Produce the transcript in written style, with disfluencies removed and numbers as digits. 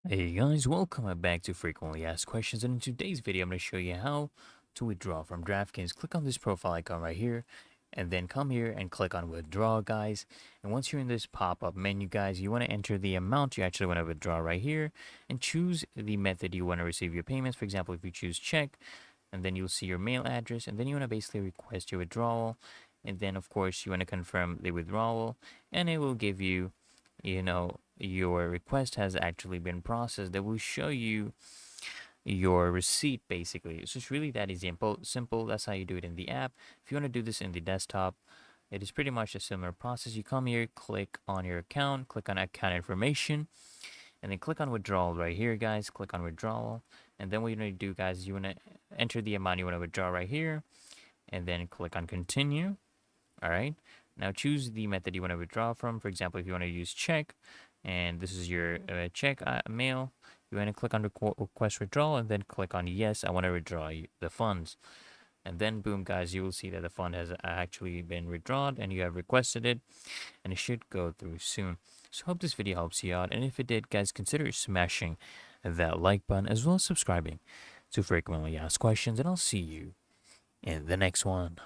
Hey guys, welcome back to Frequently Asked Questions, and in today's video I'm going to show you how to withdraw from Draftkings. Click on this profile icon right here, and then come here and click on withdraw, guys. And once you're in this pop-up menu, guys, you want to enter the amount you actually want to withdraw right here, and choose the method you want to receive your payments. For example, if you choose check, and then you'll see your mail address, and then you want to basically request your withdrawal, and then of course you want to confirm the withdrawal, and it will give you your request has actually been processed. That will show you your receipt basically. It's just really that easy and simple. That's how you do it in the app. If you want to do this in the desktop, it is pretty much a similar process. You come here, click on your account, click on account information, and then click on withdrawal right here, guys. Click on withdrawal, and then what you need to do, guys, you want to enter the amount you want to withdraw right here, and then click on continue. All right, now choose the method you want to withdraw from. For example, if you want to use check, and this is your check mail, you want to click on request withdrawal, and then click on yes, I want to withdraw the funds. And then boom, guys, you will see that the fund has actually been withdrawn and you have requested it, and it should go through soon. So hope this video helps you out, and if it did, guys, consider smashing that like button as well as subscribing to Frequently Asked Questions, and I'll see you in the next one.